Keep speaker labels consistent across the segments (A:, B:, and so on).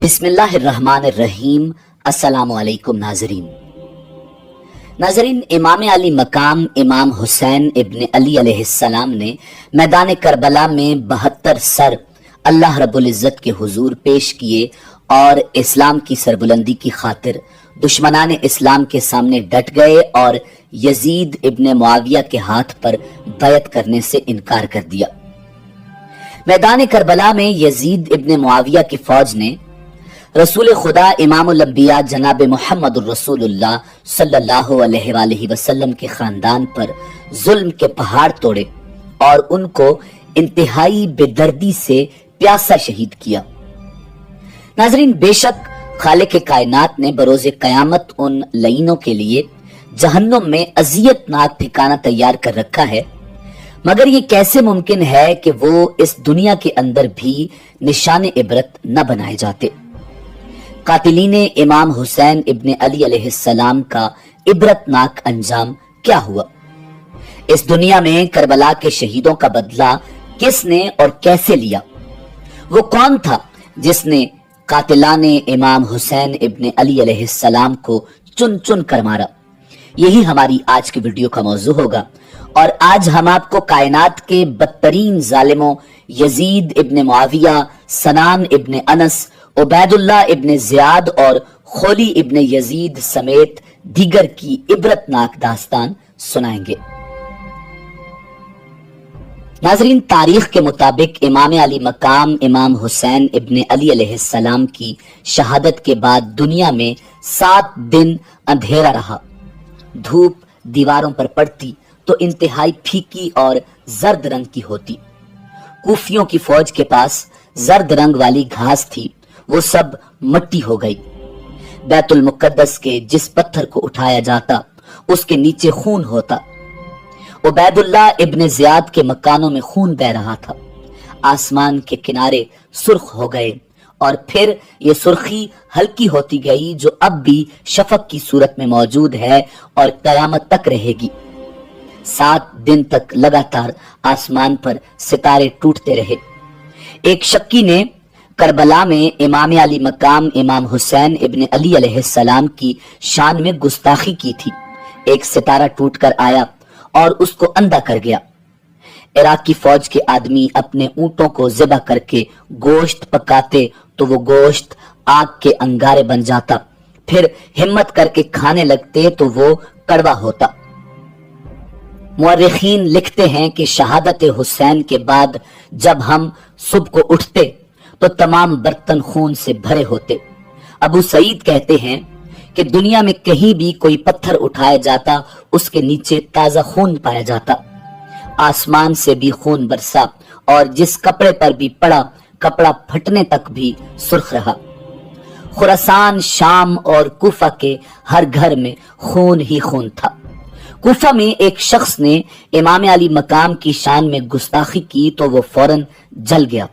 A: بسم اللہ الرحمن الرحیم۔ السلام علیکم ناظرین، امام علی مقام امام حسین ابن علی علیہ السلام نے میدان کربلا میں 72 سر اللہ رب العزت کے حضور پیش کیے اور اسلام کی سربلندی کی خاطر دشمنان اسلام کے سامنے ڈٹ گئے اور یزید ابن معاویہ کے ہاتھ پر بیعت کرنے سے انکار کر دیا۔ میدان کربلا میں یزید ابن معاویہ کی فوج نے رسول خدا امام الانبیاء جناب محمد الرسول اللہ صلی اللہ علیہ وآلہ وسلم کے خاندان پر ظلم کے پہاڑ توڑے اور ان کو انتہائی بے دردی سے پیاسا شہید کیا۔ ناظرین، بے شک خالق کائنات نے بروز قیامت ان لعینوں کے لیے جہنم میں اذیت ناک ٹھکانہ تیار کر رکھا ہے، مگر یہ کیسے ممکن ہے کہ وہ اس دنیا کے اندر بھی نشان عبرت نہ بنائے جاتے؟ قاتلین امام حسین ابن علی علیہ السلام کا عبرت ناک انجام کیا ہوا؟ اس دنیا میں کربلا کے شہیدوں کا بدلہ کس نے اور کیسے لیا؟ وہ کون تھا جس نے قاتلان امام حسین ابن علی علیہ السلام کو چن چن کر مارا؟ یہی ہماری آج کی ویڈیو کا موضوع ہوگا، اور آج ہم آپ کو کائنات کے بدترین ظالموں یزید ابن معاویہ، سنان ابن انس، عبید اللہ ابن زیاد اور خولی ابن یزید سمیت دیگر کی عبرت ناک داستان سنائیں گے۔ ناظرین، تاریخ کے مطابق امام علی مقام امام حسین ابن علی علیہ السلام کی شہادت کے بعد دنیا میں 7 دن اندھیرا رہا۔ دھوپ دیواروں پر پڑتی تو انتہائی پھیکی اور زرد رنگ کی ہوتی۔ کوفیوں کی فوج کے پاس زرد رنگ والی گھاس تھی، وہ سب مٹی ہو گئی۔ بیت المقدس کے جس پتھر کو اٹھایا جاتا اس کے نیچے خون ہوتا۔ عبید اللہ ابن زیاد کے مکانوں میں خون بہ رہا تھا۔ آسمان کے کنارے سرخ ہو گئے اور پھر یہ سرخی ہلکی ہوتی گئی، جو اب بھی شفق کی صورت میں موجود ہے اور قیامت تک رہے گی۔ 7 دن تک لگاتار آسمان پر ستارے ٹوٹتے رہے۔ ایک شکی نے کربلا میں امام علی مقام امام حسین ابن علی علیہ السلام کی شان میں گستاخی کی تھی۔ ایک ستارہ ٹوٹ کر آیا اور اس کو اندھا کر گیا۔ عراق کی فوج کے آدمی اپنے اونٹوں کو ذبح کر کے گوشت پکاتے تو وہ گوشت آگ کے انگارے بن جاتا، پھر ہمت کر کے کھانے لگتے تو وہ کڑوا ہوتا۔ مورخین لکھتے ہیں کہ شہادت حسین کے بعد جب ہم صبح کو اٹھتے تو تمام برتن خون سے بھرے ہوتے۔ ابو سعید کہتے ہیں کہ دنیا میں کہیں بھی کوئی پتھر اٹھایا جاتا اس کے نیچے تازہ خون پایا جاتا۔ آسمان سے بھی خون برسا اور جس کپڑے پر بھی پڑا کپڑا پھٹنے تک بھی سرخ رہا۔ خراسان، شام اور کوفہ کے ہر گھر میں خون ہی خون تھا۔ کوفہ میں ایک شخص نے امام علی مقام کی شان میں گستاخی کی تو وہ فوراً جل گیا۔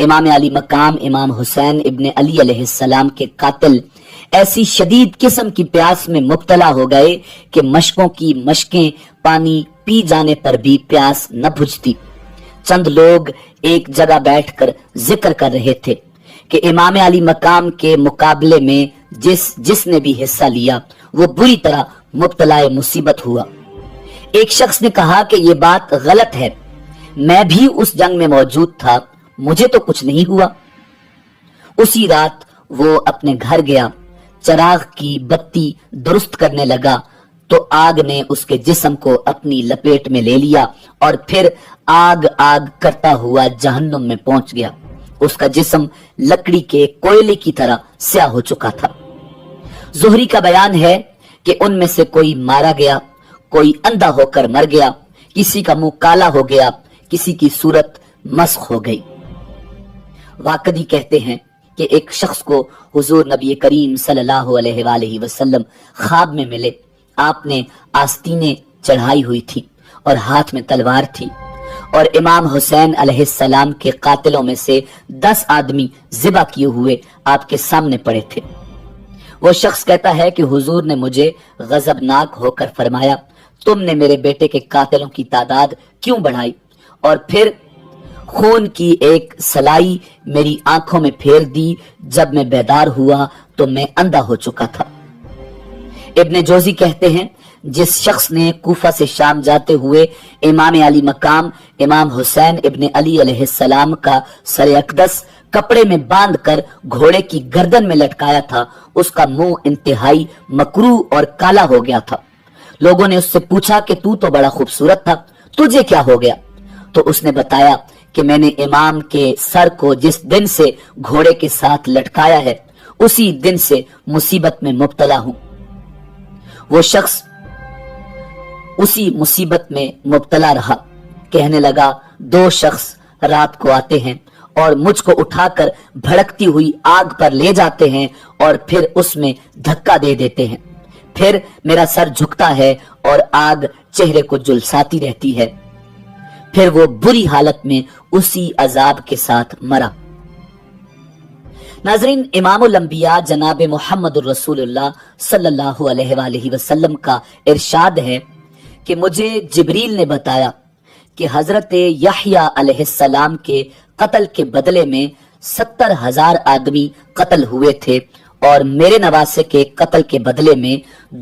A: امام علی مقام امام حسین ابن علی علیہ السلام کے قاتل ایسی شدید قسم کی پیاس میں مبتلا ہو گئے کہ مشکوں کی مشکیں پانی پی جانے پر بھی پیاس نہ بجھتی۔ چند لوگ ایک جگہ بیٹھ کر ذکر کر رہے تھے کہ امام علی مقام کے مقابلے میں جس نے بھی حصہ لیا وہ بری طرح مبتلا مصیبت ہوا۔ ایک شخص نے کہا کہ یہ بات غلط ہے، میں بھی اس جنگ میں موجود تھا، مجھے تو کچھ نہیں ہوا۔ اسی رات وہ اپنے گھر گیا، چراغ کی بتی درست کرنے لگا تو آگ نے اس کے جسم کو اپنی لپیٹ میں لے لیا اور پھر آگ آگ کرتا ہوا جہنم میں پہنچ گیا۔ اس کا جسم لکڑی کے کوئلے کی طرح سیاہ ہو چکا تھا۔ زہری کا بیان ہے کہ ان میں سے کوئی مارا گیا، کوئی اندھا ہو کر مر گیا، کسی کا منہ کالا ہو گیا، کسی کی صورت مسخ ہو گئی۔ واقعی کہتے ہیں کہ ایک شخص کو حضور نبی کریم صلی اللہ علیہ وآلہ وسلم خواب میں ملے۔ آپ نے آستینیں چڑھائی ہوئی تھی اور ہاتھ میں تلوار تھی، اور امام حسین علیہ السلام کے قاتلوں میں سے 10 آدمی ذبح کیے ہوئے آپ کے سامنے پڑے تھے۔ وہ شخص کہتا ہے کہ حضور نے مجھے غضبناک ہو کر فرمایا، تم نے میرے بیٹے کے قاتلوں کی تعداد کیوں بڑھائی؟ اور پھر خون کی ایک سلائی میری آنکھوں میں پھیر دی. جب میں بیدار ہوا تو میں اندھا ہو چکا تھا. ابن جوزی کہتے ہیں جس شخص نے کوفہ سے شام جاتے ہوئے امام علی مقام امام حسین ابن علی علیہ السلام کا سر اقدس کپڑے میں باندھ کر گھوڑے کی گردن میں لٹکایا تھا، اس کا منہ انتہائی مکروہ اور کالا ہو گیا تھا. لوگوں نے اس سے پوچھا کہ تو بڑا خوبصورت تھا، تجھے کیا ہو گیا؟ تو اس نے بتایا کہ میں نے امام کے سر کو جس دن سے گھوڑے کے ساتھ لٹکایا ہے اسی دن سے مصیبت میں مبتلا ہوں. وہ شخص اسی مصیبت میں مبتلا رہا. کہنے لگا 2 شخص رات کو آتے ہیں اور مجھ کو اٹھا کر بھڑکتی ہوئی آگ پر لے جاتے ہیں اور پھر اس میں دھکا دے دیتے ہیں. پھر میرا سر جھکتا ہے اور آگ چہرے کو جلساتی رہتی ہے. پھر وہ بری حالت میں اسی عذاب کے ساتھ مرا. ناظرین، امام الانبیاء جناب محمد الرسول اللہ صلی اللہ علیہ وآلہ وسلم کا ارشاد ہے کہ مجھے جبریل نے بتایا کہ حضرت یحییٰ علیہ السلام کے قتل کے بدلے میں 70,000 آدمی قتل ہوئے تھے اور میرے نواسے کے قتل کے بدلے میں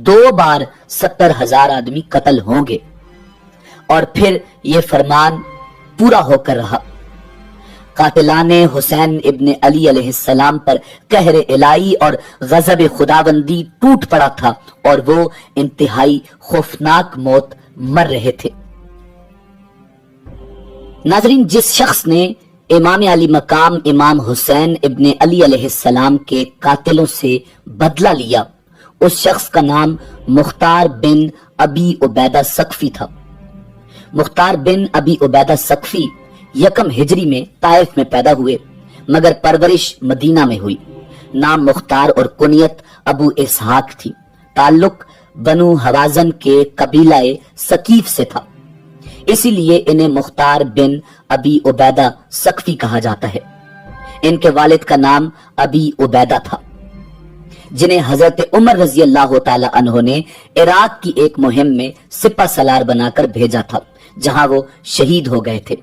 A: 2 بار 70,000 آدمی قتل ہوں گے. اور پھر یہ فرمان پورا ہو کر رہا. قاتلان حسین ابن علی علیہ السلام پر قہر الہی اور غضب خداوندی ٹوٹ پڑا تھا اور وہ انتہائی خوفناک موت مر رہے تھے. ناظرین، جس شخص نے امام علی مقام امام حسین ابن علی علیہ السلام کے قاتلوں سے بدلہ لیا، اس شخص کا نام مختار بن ابی عبیدہ ثقفی تھا. مختار بن ابی عبیدہ ثقفی 1 ہجری میں طائف میں پیدا ہوئے مگر پرورش مدینہ میں ہوئی. نام مختار اور کنیت ابو اسحاق تھی. تعلق بنو حوازن کے قبیلہ ثقیف سے تھا، اسی لیے انہیں مختار بن ابی عبیدہ ثقفی کہا جاتا ہے. ان کے والد کا نام ابی عبیدہ تھا جنہیں حضرت عمر رضی اللہ تعالی عنہ نے عراق کی ایک مہم میں سپہ سالار بنا کر بھیجا تھا جہاں وہ شہید ہو گئے تھے.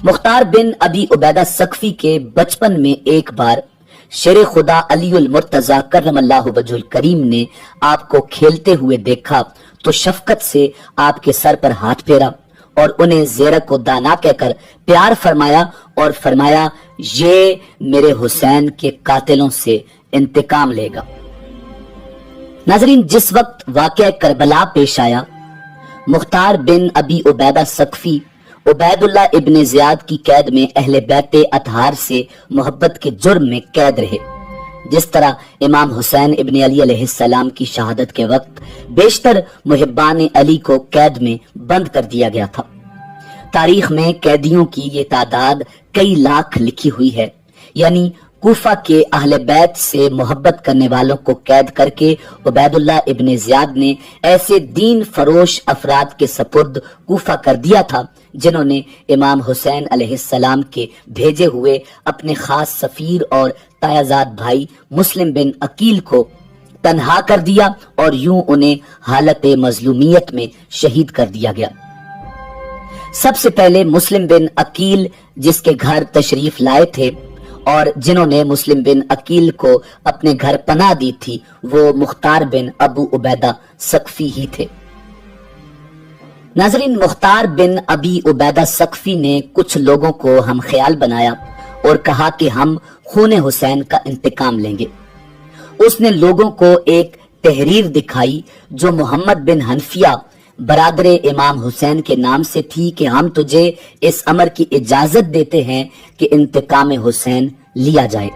A: مختار بن ابی عبیدہ ثقفی کے بچپن میں ایک بار شیر خدا علی المرتضی کرم اللہ وجہ الکریم نے آپ کو کھیلتے ہوئے دیکھا تو شفقت سے آپ کے سر پر ہاتھ پھیرا اور انہیں زیرک و دانا کہہ کر پیار فرمایا اور فرمایا یہ میرے حسین کے قاتلوں سے انتقام لے گا. ناظرین، جس وقت واقعہ کربلا پیش آیا، مختار بن ابی عبیدہ ثقفی عبید اللہ ابن زیاد کی قید میں اہل بیت اطہار سے محبت کے جرم میں قید رہے. جس طرح امام حسین ابن علی علیہ السلام کی شہادت کے وقت بیشتر محبان علی کو قید میں بند کر دیا گیا تھا. تاریخ میں قیدیوں کی یہ تعداد کئی لاکھ لکھی ہوئی ہے. یعنی کوفہ کے اہل بیت سے محبت کرنے والوں کو قید کر کے عبید اللہ ابن زیاد نے ایسے دین فروش افراد کے سپرد کوفہ کر دیا تھا جنہوں نے امام حسین علیہ السلام کے بھیجے ہوئے اپنے خاص سفیر اور تایازاد بھائی مسلم بن عقیل کو تنہا کر دیا اور یوں انہیں حالت مظلومیت میں شہید کر دیا گیا. سب سے پہلے مسلم بن عقیل جس کے گھر تشریف لائے تھے اور جنہوں نے مسلم بن عقیل کو اپنے گھر پناہ دی تھی وہ مختار بن ابو عبیدہ ثقفی ہی تھے. ناظرین، مختار بن ابی عبیدہ ثقفی نے کچھ لوگوں کو ہم خیال بنایا اور کہا کہ ہم خون حسین کا انتقام لیں گے. اس نے لوگوں کو ایک تحریر دکھائی جو محمد بن حنفیہ برادر امام حسین کے نام سے تھی کہ ہم تجھے اس امر کی اجازت دیتے ہیں کہ انتقام حسین لیا جائے.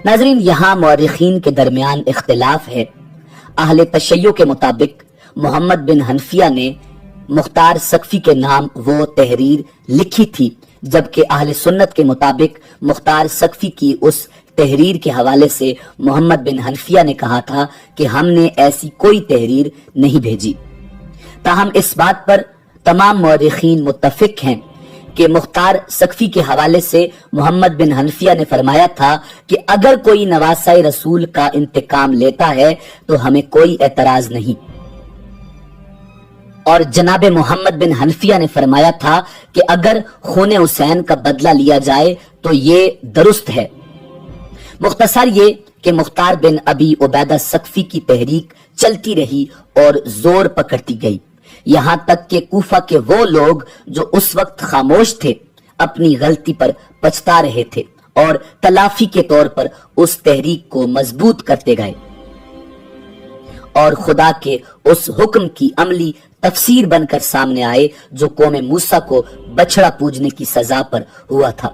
A: ناظرین، یہاں مورخین کے درمیان اختلاف ہے. اہل تشیع کے مطابق محمد بن حنفیہ نے مختار ثقفی کے نام وہ تحریر لکھی تھی، جبکہ اہل سنت کے مطابق مختار ثقفی کی اس تحریر کے حوالے سے محمد بن حنفیہ نے کہا تھا کہ ہم نے ایسی کوئی تحریر نہیں بھیجی. تاہم اس بات پر تمام مورخین متفق ہیں کہ مختار ثقفی کے حوالے سے محمد بن حنفیہ نے فرمایا تھا کہ اگر کوئی نواسہ رسول کا انتقام لیتا ہے تو ہمیں کوئی اعتراض نہیں. اور جناب محمد بن حنفیہ نے فرمایا تھا کہ اگر خون حسین کا بدلہ لیا جائے تو یہ درست ہے۔ مختصر یہ کہ مختار بن ابی عبیدہ ثقفی کی تحریک چلتی رہی اور زور پکڑتی گئی، یہاں تک کہ کوفہ کے وہ لوگ جو اس وقت خاموش تھے اپنی غلطی پر پچھتا رہے تھے اور تلافی کے طور پر اس تحریک کو مضبوط کرتے گئے، اور خدا کے اس حکم کی عملی تفسیر بن کر سامنے آئے جو قوم موسیٰ کو بچڑا پوجنے کی سزا پر ہوا تھا۔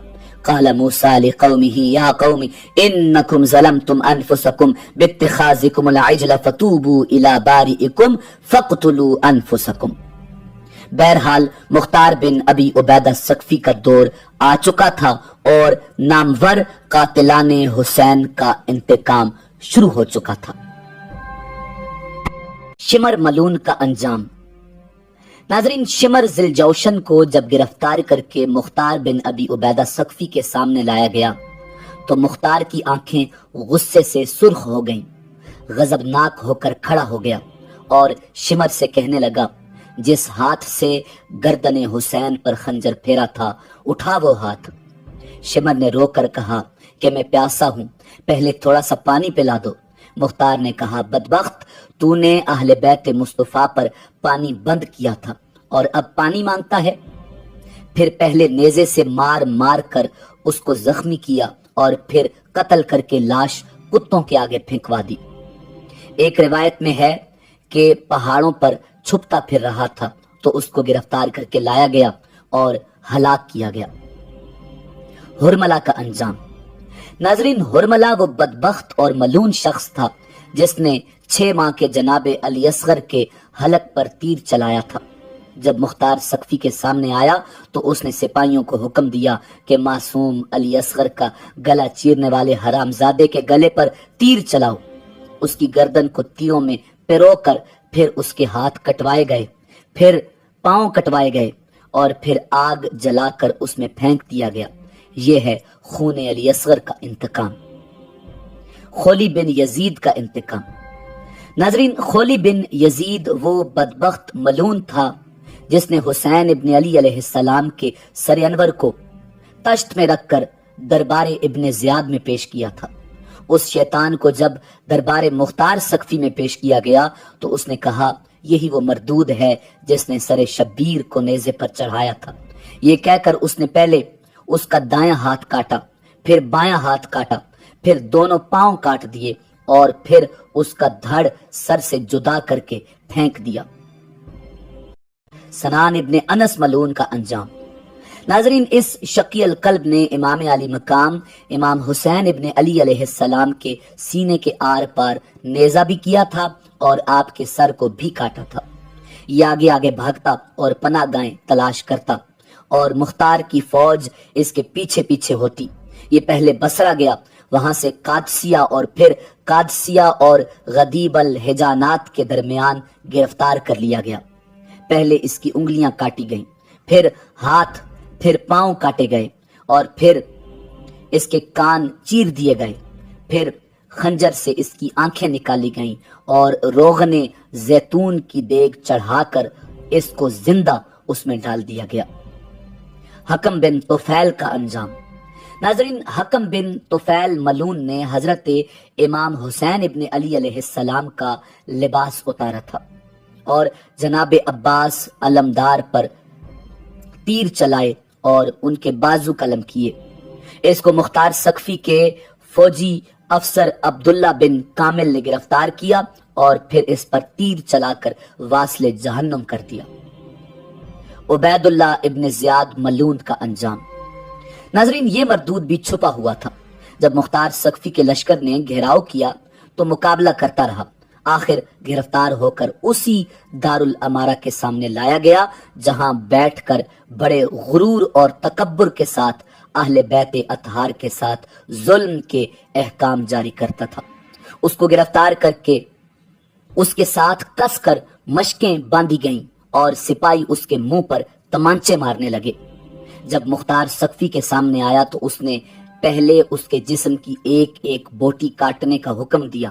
A: قال موسیٰ لقومہ یا قوم انکم ظلمتم انفسکم باتخاذکم العجل فتوبوا الی بارئکم فاقتلوا انفسکم۔ بہرحال مختار بن ابی عبیدہ ثقفی کا دور آ چکا تھا اور نامور قاتلان حسین کا انتقام شروع ہو چکا تھا۔ شمر ملون کا انجام۔ ناظرین، شمر ذی الجوشن کو جب گرفتار کر کے مختار بن ابی عبیدہ ثقفی کے سامنے لایا گیا تو مختار کی آنکھیں غصے سے سرخ ہو گئیں، غضبناک ہو کر کھڑا ہو گیا اور شمر سے کہنے لگا، جس ہاتھ سے گردن حسین پر خنجر پھیرا تھا اٹھا وہ ہاتھ۔ شمر نے رو کر کہا کہ میں پیاسا ہوں، پہلے تھوڑا سا پانی پلا دو۔ مختار نے کہا، بدبخت، تو نے اہل بیت مصطفیٰ پر پانی بند کیا تھا اور اب پانی مانگتا ہے؟ پھر پہلے نیزے سے مار مار کر اس کو زخمی کیا اور پھر قتل کر کے لاش کتوں کے آگے پھینکوا دی۔ ایک روایت میں ہے کہ پہاڑوں پر چھپتا پھر رہا تھا تو اس کو گرفتار کر کے لایا گیا اور ہلاک کیا گیا۔ ہرملہ کا انجام۔ ناظرین، ہرملہ وہ بدبخت اور ملون شخص تھا جس نے 6 ماہ کے جناب علی اصغر کے حلق پر تیر چلایا تھا۔ جب مختار ثقفی کے سامنے آیا تو اس نے سپاہیوں کو حکم دیا کہ معصوم علی اصغر کا گلا چیرنے والے حرام زادے کے گلے پر تیر چلاؤ۔ اس کی گردن کو تیروں میں پیرو کر پھر اس کے ہاتھ کٹوائے گئے، پھر پاؤں کٹوائے گئے اور پھر آگ جلا کر اس میں پھینک دیا گیا۔ یہ ہے خون علی اصغر کا انتقام۔ خولی بن یزید کا انتقام۔ ناظرین، خولی بن یزید وہ بدبخت ملون تھا جس نے حسین ابن علی علیہ السلام کے سر انور کو تشت میں رکھ کر دربار ابن زیاد میں پیش کیا تھا۔ اس شیطان کو جب دربار مختار ثقفی میں پیش کیا گیا تو اس نے کہا، یہی وہ مردود ہے جس نے سر شبیر کو نیزے پر چڑھایا تھا۔ یہ کہہ کر اس نے پہلے اس کا دایاں ہاتھ کاٹا، پھر بایاں ہاتھ کاٹا، پھر دونوں پاؤں کاٹ دیے اور پھر اس کا دھڑ سر سے جدا کر کے پھینک دیا۔ سنان ابن انس ملعون کا انجام۔ ناظرین، اس شقی القلب نے امام علی مقام امام حسین ابن علی علیہ السلام کے سینے کے آر پار نیزہ بھی کیا تھا اور آپ کے سر کو بھی کاٹا تھا۔ یہ آگے آگے بھاگتا اور پناہ گاہیں تلاش کرتا اور مختار کی فوج اس کے پیچھے پیچھے ہوتی۔ یہ پہلے بصرہ گیا، وہاں سے قادسیہ اور پھر قادسیہ اور غدیب الحجانات کے درمیان گرفتار کر لیا گیا۔ پہلے اس کی انگلیاں کاٹی گئیں، پھر ہاتھ، پھر پاؤں کاٹے گئے اور پھر اس کے کان چیر دیے گئے، پھر خنجر سے اس کی آنکھیں نکالی گئیں اور روغن زیتون کی دیگ چڑھا کر اس کو زندہ اس میں ڈال دیا گیا۔ حکم بن طفیل کا انجام۔ ناظرین، حکم بن طفیل ملعون نے حضرت امام حسین ابن علی علیہ السلام کا لباس اتارا تھا اور جناب عباس علمدار پر تیر چلائے اور ان کے بازو قلم کیے۔ اس کو مختار ثقفی کے فوجی افسر عبداللہ بن کامل نے گرفتار کیا اور پھر اس پر تیر چلا کر واصل جہنم کر دیا۔ عبید اللہ ابن زیاد ملعون کا انجام۔ ناظرین، یہ مردود بھی چھپا ہوا تھا۔ جب مختار ثقفی کے لشکر نے گھیراؤ کیا تو مقابلہ کرتا رہا، آخر گرفتار ہو کر اسی دارالامارہ کے سامنے لایا گیا جہاں بیٹھ کر بڑے غرور اور تکبر کے ساتھ اہل بیت اطہار کے ساتھ ظلم کے احکام جاری کرتا تھا۔ اس کو گرفتار کر کے اس کے ساتھ کس کر مشقیں باندھی گئیں اور سپاہی اس کے منہ پر تمانچے مارنے لگے۔ جب مختار ثقفی کے سامنے آیا تو اس نے پہلے اس کے جسم کی ایک ایک بوٹی کاٹنے کا حکم دیا۔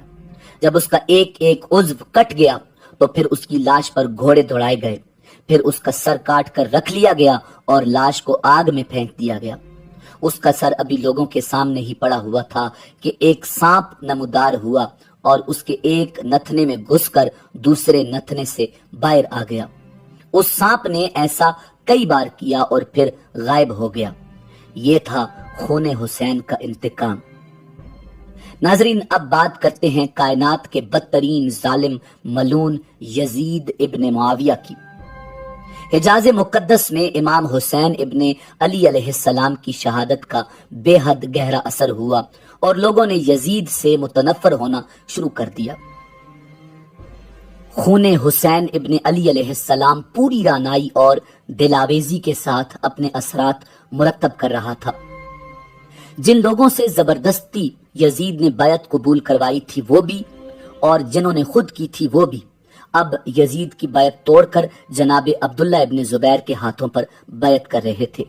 A: جب اس کا ایک ایک عضو کٹ گیا تو پھر اس کی لاش پر گھوڑے دوڑائے گئے، پھر اس کا سر کاٹ کر رکھ لیا گیا اور لاش کو آگ میں پھینک دیا گیا۔ اس کا سر ابھی لوگوں کے سامنے ہی پڑا ہوا تھا کہ ایک سانپ نمودار ہوا اور اس کے ایک نتھنے میں گھس کر دوسرے نتھنے سے باہر آ گیا۔ اس سانپ نے ایسا کئی بار کیا اور پھر غائب ہو گیا۔ یہ تھا خون حسین کا انتقام۔ ناظرین، اب بات کرتے ہیں کائنات کے بدترین ظالم ملعون یزید ابن معاویہ کی۔ حجاز مقدس میں امام حسین ابن علی علیہ السلام کی شہادت کا بے حد گہرا اثر ہوا اور لوگوں نے یزید سے متنفر ہونا شروع کر دیا۔ خون حسین ابن علی علیہ السلام پوری رعنائی اور دلاویزی کے ساتھ اپنے اثرات مرتب کر رہا تھا۔ جن لوگوں سے زبردستی یزید نے بیعت قبول کروائی تھی وہ بھی، اور جنہوں نے خود کی تھی وہ بھی، اب یزید کی بیعت توڑ کر جناب عبداللہ ابن زبیر کے ہاتھوں پر بیعت کر رہے تھے۔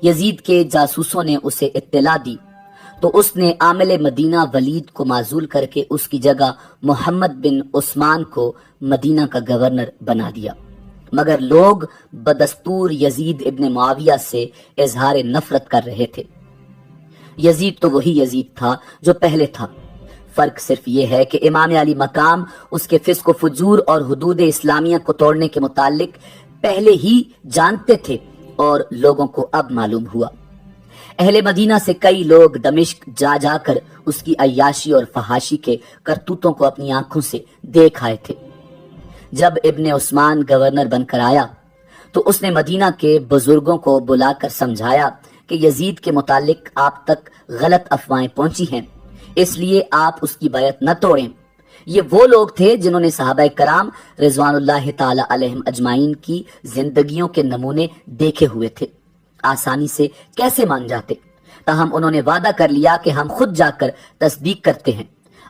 A: یزید کے جاسوسوں نے اسے اطلاع دی تو اس نے عامل مدینہ ولید کو معزول کر کے اس کی جگہ محمد بن عثمان کو مدینہ کا گورنر بنا دیا، مگر لوگ بدستور یزید ابن معاویہ سے اظہار نفرت کر رہے تھے۔ یزید تو وہی یزید تھا جو پہلے تھا، فرق صرف یہ ہے کہ امام علی مقام اس کے فسق و فجور اور حدود اسلامیہ کو توڑنے کے متعلق پہلے ہی جانتے تھے اور لوگوں کو اب معلوم ہوا۔ اہل مدینہ سے کئی لوگ دمشق جا جا کر اس کی عیاشی اور فحاشی کے کرتوتوں کو اپنی آنکھوں سے دیکھ آئے تھے۔ جب ابن عثمان گورنر بن کر آیا تو اس نے مدینہ کے بزرگوں کو بلا کر سمجھایا کہ یزید کے متعلق آپ تک غلط افواہیں پہنچی ہیں، اس لیے آپ اس کی بیعت نہ توڑیں۔ یہ وہ لوگ تھے جنہوں نے صحابہ کرام رضوان اللہ تعالی علیہم اجمعین کی زندگیوں کے نمونے دیکھے ہوئے تھے، آسانی سے کیسے مان جاتے؟ تاہم انہوں نے وعدہ کر لیا کہ ہم خود جا کر تصدیق کرتے ہیں۔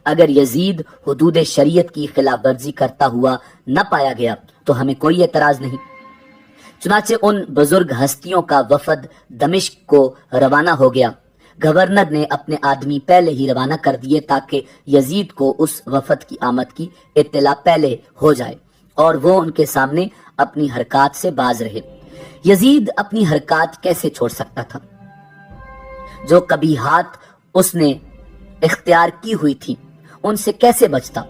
A: اگر یزید حدود شریعت کی خلاف ورزی کرتا ہوا نہ پایا گیا تو ہمیں کوئی اعتراض نہیں۔ چنانچہ ان بزرگ ہستیوں کا وفد دمشق کو روانہ ہو گیا۔ گورنر نے اپنے آدمی پہلے ہی روانہ کر دیے تاکہ یزید کو اس وفد کی آمد کی اطلاع پہلے ہو جائے اور وہ ان کے سامنے اپنی حرکات سے باز رہے۔ یزید اپنی حرکات کیسے چھوڑ سکتا تھا؟ جو قبیحات اس نے اختیار کی ہوئی تھی ان سے کیسے بچتا؟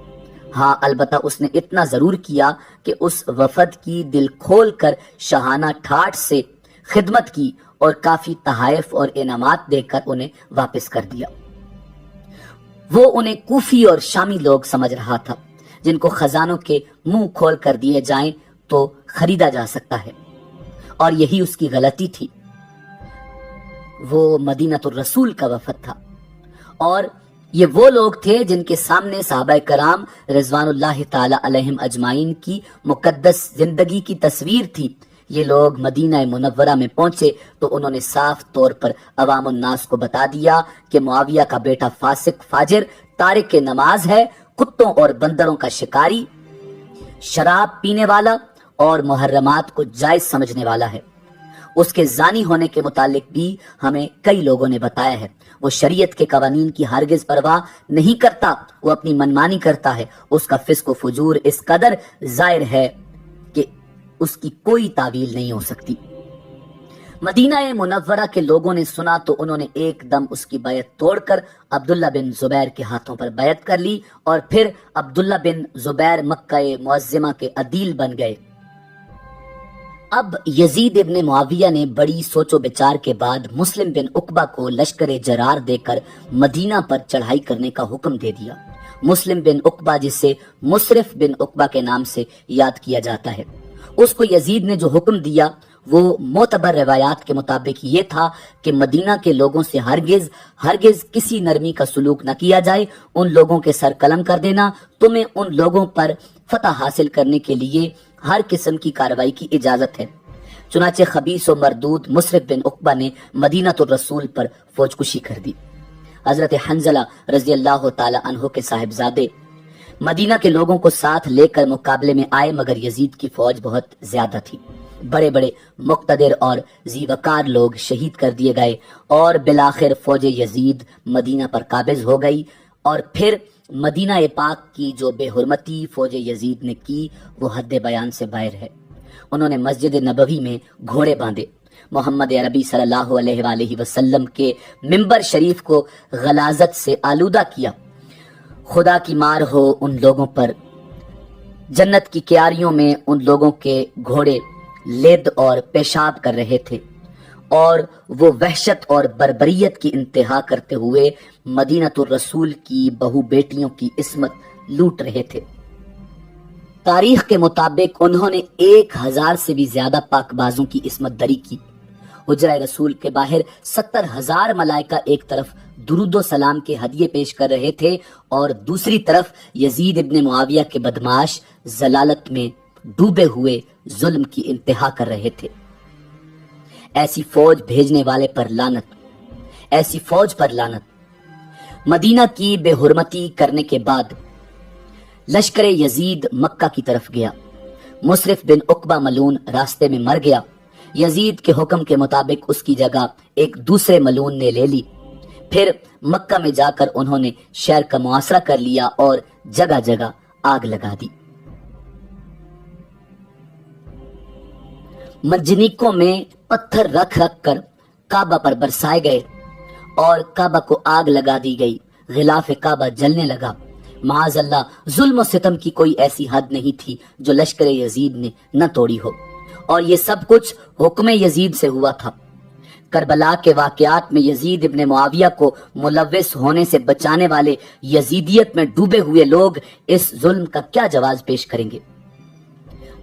A: ہاں، البتہ اس نے اتنا ضرور کیا کہ اس وفد کی دل کھول کر شاہانہ ٹھاٹھ سے خدمت کی اور کافی تحائف اور انعامات دے کر انہیں واپس کر دیا۔ وہ انہیں کوفی اور شامی لوگ سمجھ رہا تھا جن کو خزانوں کے منہ کھول کر دیے جائیں تو خریدا جا سکتا ہے، اور یہی اس کی غلطی تھی۔ وہ مدینہ الرسول کا وفد تھا اور یہ وہ لوگ تھے جن کے سامنے صحابہ کرام رضوان اللہ تعالی علیہم اجمعین کی مقدس زندگی کی تصویر تھی۔ یہ لوگ مدینہ منورہ میں پہنچے تو انہوں نے صاف طور پر عوام الناس کو بتا دیا کہ معاویہ کا بیٹا فاسق فاجر تارک نماز ہے، کتوں اور بندروں کا شکاری، شراب پینے والا اور محرمات کو جائز سمجھنے والا ہے۔ اس کے زانی ہونے کے متعلق بھی ہمیں کئی لوگوں نے بتایا ہے۔ وہ شریعت کے قوانین کی ہرگز پرواہ نہیں کرتا، وہ اپنی منمانی کرتا ہے۔ اس کا فسق و فجور اس قدر ظاہر ہے کہ اس کی کوئی تعویل نہیں ہو سکتی۔ مدینہ منورہ کے لوگوں نے سنا تو انہوں نے ایک دم اس کی بیعت توڑ کر عبداللہ بن زبیر کے ہاتھوں پر بیعت کر لی اور پھر عبداللہ بن زبیر مکہ معظمہ کے عدیل بن گئے۔ اب یزید ابن معاویہ نے بڑی سوچ و بچار کے بعد مسلم بن عقبہ کو لشکر جرار دے کر مدینہ پر چڑھائی کرنے کا حکم دے دیا۔ مسلم بن عقبہ، جسے مسرف بن عقبہ کے نام سے یاد کیا جاتا ہے، اس کو یزید نے جو حکم دیا وہ معتبر روایات کے مطابق یہ تھا کہ مدینہ کے لوگوں سے ہرگز کسی نرمی کا سلوک نہ کیا جائے، ان لوگوں کے سر قلم کر دینا، تمہیں ان لوگوں پر فتح حاصل کرنے کے لیے ہر قسم کی کارروائی کی اجازت ہے۔ چنانچہ خبیث و مردود مسرف بن عقبہ نے مدینہ الرسول پر فوج کشی کر دی۔ حضرت حنظلہ رضی اللہ تعالی عنہ کے صاحبزادے مدینہ کے لوگوں کو ساتھ لے کر مقابلے میں آئے، مگر یزید کی فوج بہت زیادہ تھی۔ بڑے بڑے مقتدر اور ذی وقار لوگ شہید کر دیے گئے اور بالآخر فوج یزید مدینہ پر قابض ہو گئی، اور پھر مدینہ پاک کی جو بے حرمتی فوج یزید نے کی وہ حد بیان سے باہر ہے۔ انہوں نے مسجد نبوی میں گھوڑے باندھے، محمد عربی صلی اللہ علیہ وآلہ وسلم کے منبر شریف کو غلاظت سے آلودہ کیا۔ خدا کی مار ہو ان لوگوں پر، جنت کی کیاریوں میں ان لوگوں کے گھوڑے لد اور پیشاب کر رہے تھے، اور وہ وحشت اور بربریت کی انتہا کرتے ہوئے مدینۃ الرسول کی بہو بیٹیوں کی عصمت لوٹ رہے تھے۔ تاریخ کے مطابق انہوں نے 1000 سے بھی زیادہ پاک بازوں کی عصمت دری کی۔ حجرہ رسول کے باہر 70,000 ملائکہ ایک طرف درود و سلام کے ہدیے پیش کر رہے تھے، اور دوسری طرف یزید ابن معاویہ کے بدمعاش ضلالت میں ڈوبے ہوئے ظلم کی انتہا کر رہے تھے۔ ایسی فوج بھیجنے والے پر لعنت، ایسی فوج پر لعنت۔ مدینہ کی بے حرمتی کرنے کے بعد لشکر یزید مکہ کی طرف گیا۔ مصرف بن عقبہ ملعون راستے میں مر گیا۔ یزید کے حکم کے مطابق اس کی جگہ ایک دوسرے ملعون نے لے لی۔ پھر مکہ میں جا کر انہوں نے شہر کا محاصرہ کر لیا اور جگہ جگہ آگ لگا دی۔ منجنیکوں میں پتھر رکھ رکھ کر کعبہ پر برسائے گئے اور کعبہ کو آگ لگا دی گئی۔ غلاف کعبہ جلنے لگا۔ معاذ اللہ، ظلم و ستم کی کوئی ایسی حد نہیں تھی جو لشکر یزید نے نہ توڑی ہو، اور یہ سب کچھ حکم یزید سے ہوا تھا۔ کربلا کے واقعات میں یزید ابن معاویہ کو ملوث ہونے سے بچانے والے یزیدیت میں ڈوبے ہوئے لوگ اس ظلم کا کیا جواز پیش کریں گے؟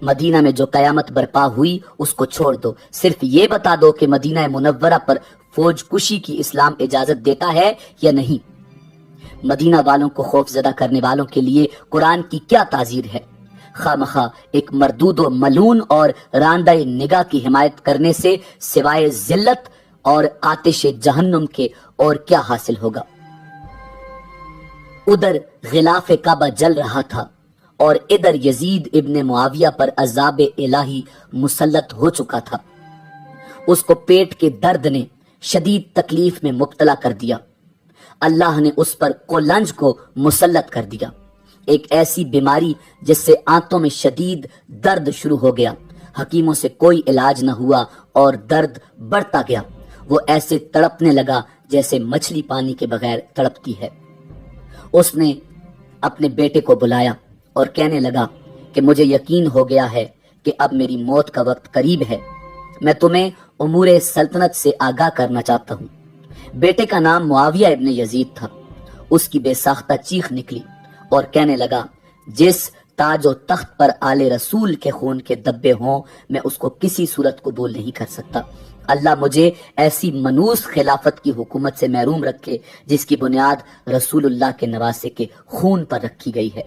A: مدینہ میں جو قیامت برپا ہوئی اس کو چھوڑ دو، صرف یہ بتا دو کہ مدینہ منورہ پر فوج کشی کی اسلام اجازت دیتا ہے یا نہیں۔ مدینہ والوں کو خوف زدہ کرنے والوں کے لیے قرآن کی کیا تعزیر ہے؟ خامخواہ ایک مردود و ملعون اور راندہ نگاہ کی حمایت کرنے سے سوائے ذلت اور آتش جہنم کے اور کیا حاصل ہوگا؟ ادھر غلاف کعبہ جل رہا تھا اور ادھر یزید ابن معاویہ پر عذاب الہی مسلط ہو چکا تھا۔ اس کو پیٹ کے درد نے شدید تکلیف میں مبتلا کر دیا۔ اللہ نے اس پر کولنج کو مسلط کر دیا، ایک ایسی بیماری جس سے آنتوں میں شدید درد شروع ہو گیا۔ حکیموں سے کوئی علاج نہ ہوا اور درد بڑھتا گیا۔ وہ ایسے تڑپنے لگا جیسے مچھلی پانی کے بغیر تڑپتی ہے۔ اس نے اپنے بیٹے کو بلایا اور کہنے لگا کہ مجھے یقین ہو گیا ہے کہ اب میری موت کا وقت قریب ہے، میں تمہیں امور سلطنت سے آگاہ کرنا چاہتا ہوں۔ بیٹے کا نام معاویہ ابن یزید تھا۔ اس کی بے ساختہ چیخ نکلی اور کہنے لگا، جس تاج و تخت پر آل رسول کے خون کے دبے ہوں میں اس کو کسی صورت قبول نہیں کر سکتا۔ اللہ مجھے ایسی منوس خلافت کی حکومت سے محروم رکھے جس کی بنیاد رسول اللہ کے نواسے کے خون پر رکھی گئی ہے۔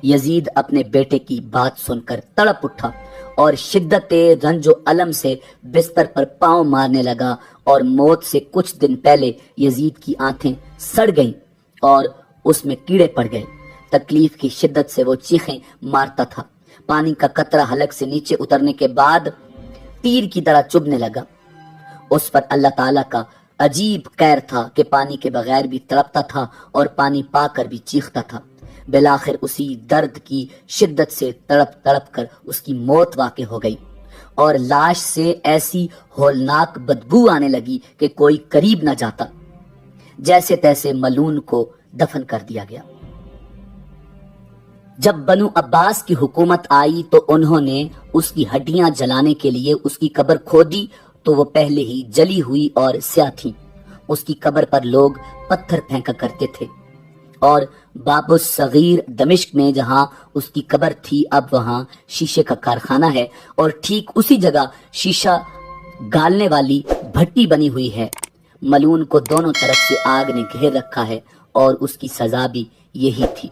A: یزید اپنے بیٹے کی بات سن کر تڑپ اٹھا اور شدت رنج و الم سے بستر پر پاؤں مارنے لگا، اور موت سے کچھ دن پہلے یزید کی آنکھیں سڑ گئیں اور اس میں کیڑے پڑ گئے۔ تکلیف کی شدت سے وہ چیخیں مارتا تھا۔ پانی کا قطرہ حلق سے نیچے اترنے کے بعد تیر کی طرح چبھنے لگا۔ اس پر اللہ تعالیٰ کا عجیب قہر تھا کہ پانی کے بغیر بھی تڑپتا تھا اور پانی پا کر بھی چیختا تھا۔ بالآخر اسی درد کی شدت سے تڑپ تڑپ کر اس کی موت واقع ہو گئی، اور لاش سے ایسی ہولناک بدبو آنے لگی کہ کوئی قریب نہ جاتا۔ جیسے تیسے ملعون کو دفن کر دیا گیا۔ جب بنو عباس کی حکومت آئی تو انہوں نے اس کی ہڈیاں جلانے کے لیے اس کی قبر کھودی تو وہ پہلے ہی جلی ہوئی اور سیاہ تھی۔ اس کی قبر پر لوگ پتھر پھینکا کرتے تھے، اور باب الصغیر دمشق میں جہاں اس کی قبر تھی اب وہاں شیشے کا کارخانہ ہے، اور ٹھیک اسی جگہ شیشہ گالنے والی بھٹی بنی ہوئی ہے۔ ملعون کو دونوں طرف سے آگ نے گھیر رکھا ہے اور اس کی سزا بھی یہی تھی۔